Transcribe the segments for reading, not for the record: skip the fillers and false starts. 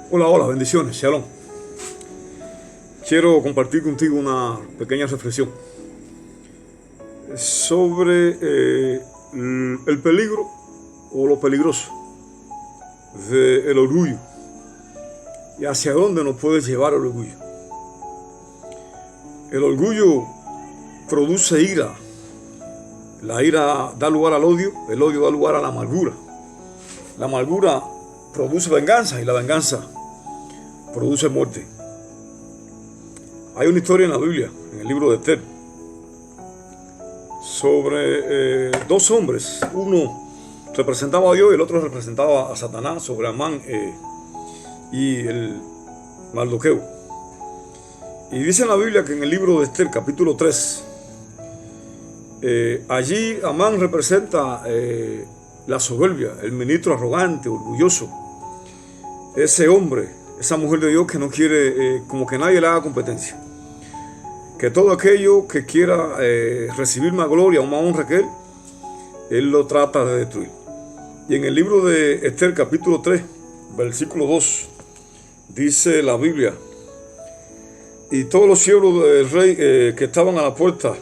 Hola, hola, bendiciones, shalom. Quiero compartir contigo una pequeña reflexión sobre el peligro o lo peligroso del orgullo y hacia dónde nos puede llevar el orgullo. El orgullo produce ira, la ira da lugar al odio, el odio da lugar a la amargura produce venganza y la venganza produce muerte. Hay una historia en la Biblia, en el libro de Esther, sobre dos hombres. Uno representaba a Dios y el otro representaba a Satanás, sobre Amán y el Mardoqueo. Y dice en la Biblia que en el libro de Esther, capítulo 3, allí Amán representa la soberbia, el ministro arrogante, orgulloso. Ese hombre, esa mujer de Dios que no quiere como que nadie le haga competencia. Que todo aquello que quiera recibir más gloria o más honra que él lo trata de destruir. Y en el libro de Esther, capítulo 3, versículo 2, dice la Biblia: y todos los siervos del rey que estaban a la puerta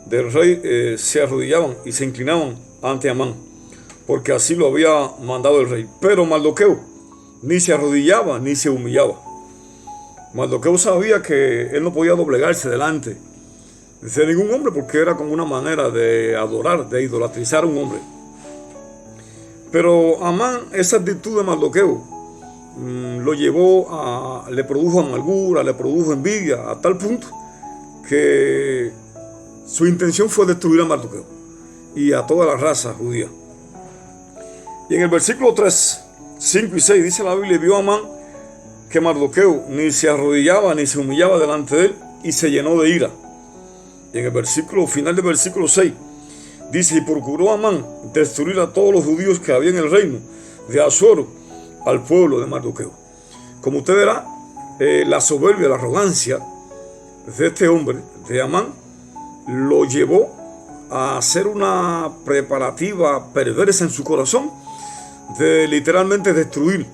del rey se arrodillaban y se inclinaban ante Amán, porque así lo había mandado el rey. Pero Mardoqueo ni se arrodillaba ni se humillaba. Mardoqueo sabía que él no podía doblegarse delante de ningún hombre, porque era como una manera de adorar, de idolatrizar a un hombre. Pero Amán, esa actitud de Mardoqueo lo llevó le produjo amargura, le produjo envidia, a tal punto que su intención fue destruir a Mardoqueo y a toda la raza judía. Y en el versículo 3, 5 y 6 dice la Biblia: y vio a Amán que Mardoqueo ni se arrodillaba ni se humillaba delante de él, y se llenó de ira. Y en el final del versículo 6 dice: y procuró Amán destruir a todos los judíos que había en el reino de Asuero, al pueblo de Mardoqueo. Como usted verá, la soberbia, la arrogancia de este hombre, de Amán, lo llevó a hacer una preparativa perversa en su corazón de literalmente destruir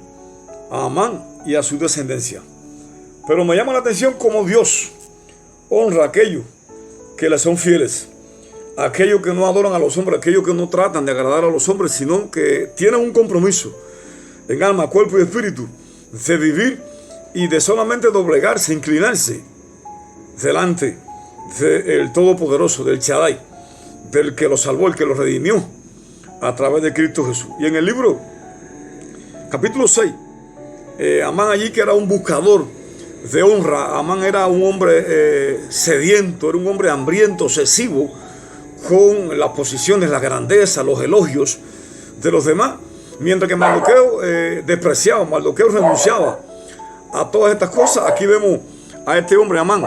a Amán y a su descendencia. Pero me llama la atención cómo Dios honra a aquellos que le son fieles, a aquellos que no adoran a los hombres, a aquellos que no tratan de agradar a los hombres, sino que tienen un compromiso en alma, cuerpo y espíritu de vivir y de solamente doblegarse, inclinarse delante del Todopoderoso, del Shaddai, del que lo salvó, el que lo redimió a través de Cristo Jesús. Y en el libro, capítulo 6, Amán allí, que era un buscador de honra, Amán era un hombre sediento, era un hombre hambriento, obsesivo con las posiciones, la grandeza, los elogios de los demás, mientras que Mardoqueo despreciaba, Mardoqueo renunciaba a todas estas cosas. Aquí vemos a este hombre, Amán.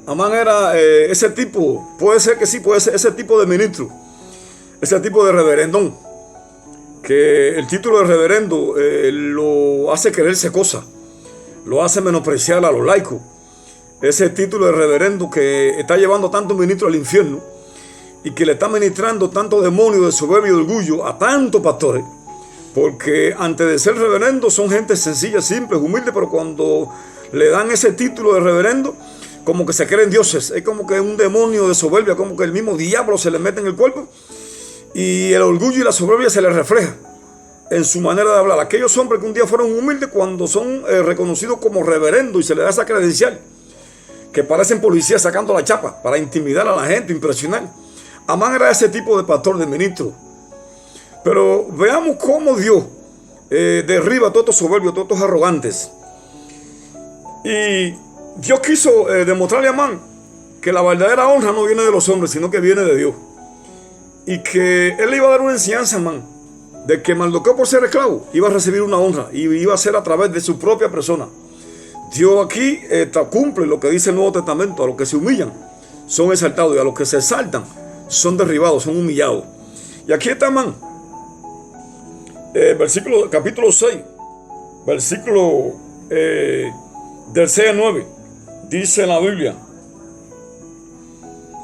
Amán era ese tipo, puede ser que sí, puede ser ese tipo de ministro, ese tipo de reverendón, que el título de reverendo lo hace creerse cosas, lo hace menospreciar a los laicos. Ese título de reverendo que está llevando a tantos ministros al infierno y que le está ministrando tanto demonio de soberbia y de orgullo a tantos pastores, porque antes de ser reverendo son gente sencilla, simple, humilde, pero cuando le dan ese título de reverendo, como que se creen dioses. Es como que un demonio de soberbia, como que el mismo diablo se le mete en el cuerpo, y el orgullo y la soberbia se les refleja en su manera de hablar. Aquellos hombres que un día fueron humildes, cuando son reconocidos como reverendos y se les da esa credencial, que parecen policías sacando la chapa para intimidar a la gente, impresionar. Amán era ese tipo de pastor, de ministro. Pero veamos cómo Dios derriba a todos estos soberbios, a todos estos arrogantes. Y Dios quiso demostrarle a Amán que la verdadera honra no viene de los hombres, sino que viene de Dios. Y que él le iba a dar una enseñanza a Amán, de que Mardoqueo, por ser esclavo, iba a recibir una honra, y iba a ser a través de su propia persona. Dios aquí cumple lo que dice el Nuevo Testamento: a los que se humillan son exaltados, y a los que se exaltan son derribados, son humillados. Y aquí está Amán, capítulo 6, versículo del 6 al 9, dice en la Biblia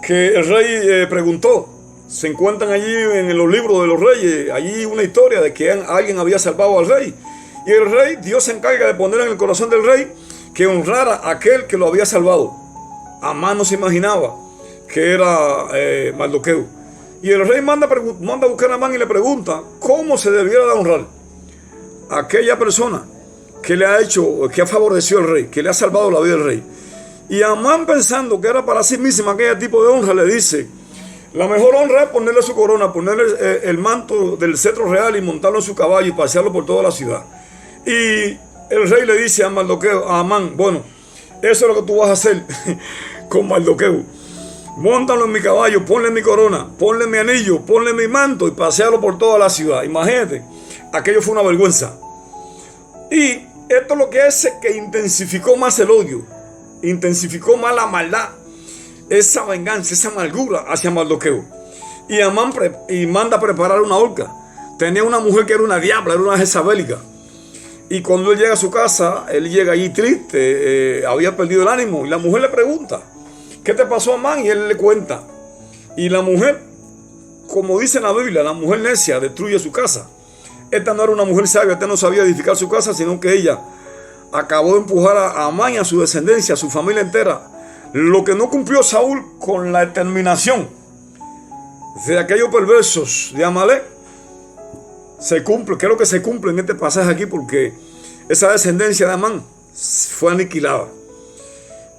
que el rey preguntó. Se encuentran allí en los libros de los reyes, allí una historia de que alguien había salvado al rey, Y el rey, Dios se encarga de poner en el corazón del rey que honrara a aquel que lo había salvado. Amán no se imaginaba que era Mardoqueo. Y el rey manda a buscar a Amán y le pregunta cómo se debiera de honrar a aquella persona que le ha hecho, que ha favorecido al rey, que le ha salvado la vida al rey. Y Amán, pensando que era para sí misma aquel tipo de honra, le dice: la mejor honra es ponerle su corona, ponerle el manto del cetro real y montarlo en su caballo y pasearlo por toda la ciudad. Y el rey le dice a Mardoqueo, a Amán: bueno, eso es lo que tú vas a hacer con Mardoqueo. Móntalo en mi caballo, ponle mi corona, ponle mi anillo, ponle mi manto y pasealo por toda la ciudad. Imagínate, aquello fue una vergüenza. Y esto lo que hace que intensificó más el odio, intensificó más la maldad, esa venganza, esa amargura hacia Mardoqueo. Y Amán manda a preparar una horca. Tenía una mujer que era una diabla, era una jezabélica. Y cuando él llega a su casa, él llega allí triste, había perdido el ánimo. Y la mujer le pregunta: ¿qué te pasó, Amán? Y él le cuenta. Y la mujer, como dice en la Biblia, la mujer necia destruye su casa. Esta no era una mujer sabia, esta no sabía edificar su casa, sino que ella acabó de empujar a Amán y a su descendencia, a su familia entera. Lo que no cumplió Saúl con la determinación de aquellos perversos de Amalek, se cumple, creo que se cumple en este pasaje aquí, porque esa descendencia de Amán fue aniquilada.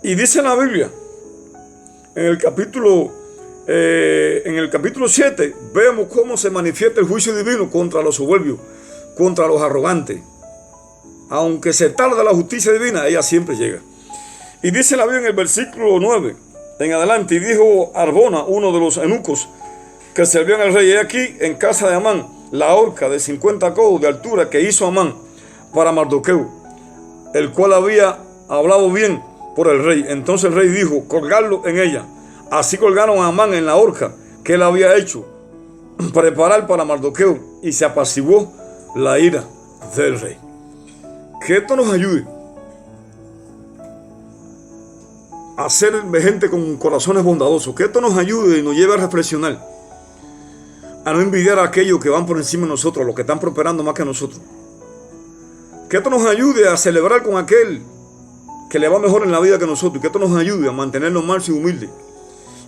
Y dice en la Biblia, en el capítulo 7, vemos cómo se manifiesta el juicio divino contra los soberbios, contra los arrogantes. Aunque se tarda la justicia divina, ella siempre llega. Y dice la Biblia en el versículo 9 en adelante: y dijo Arbona, uno de los eunucos que servían al rey: he aquí en casa de Amán la horca de 50 codos de altura que hizo Amán para Mardoqueo, el cual había hablado bien por el rey. Entonces el rey dijo: colgarlo en ella. Así colgaron a Amán en la horca que él había hecho preparar para Mardoqueo, y se apaciguó la ira del rey. Que esto nos ayude a ser gente con corazones bondadosos, que esto nos ayude y nos lleve a reflexionar, a no envidiar a aquellos que van por encima de nosotros, los que están prosperando más que nosotros. Que esto nos ayude a celebrar con aquel que le va mejor en la vida que nosotros, y que esto nos ayude a mantenernos mansos y humildes,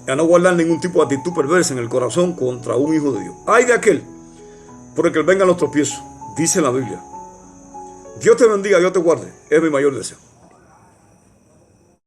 y a no guardar ningún tipo de actitud perversa en el corazón contra un hijo de Dios. Ay de aquel por el que vengan los tropiezos, dice la Biblia. Dios te bendiga, Dios te guarde, es mi mayor deseo.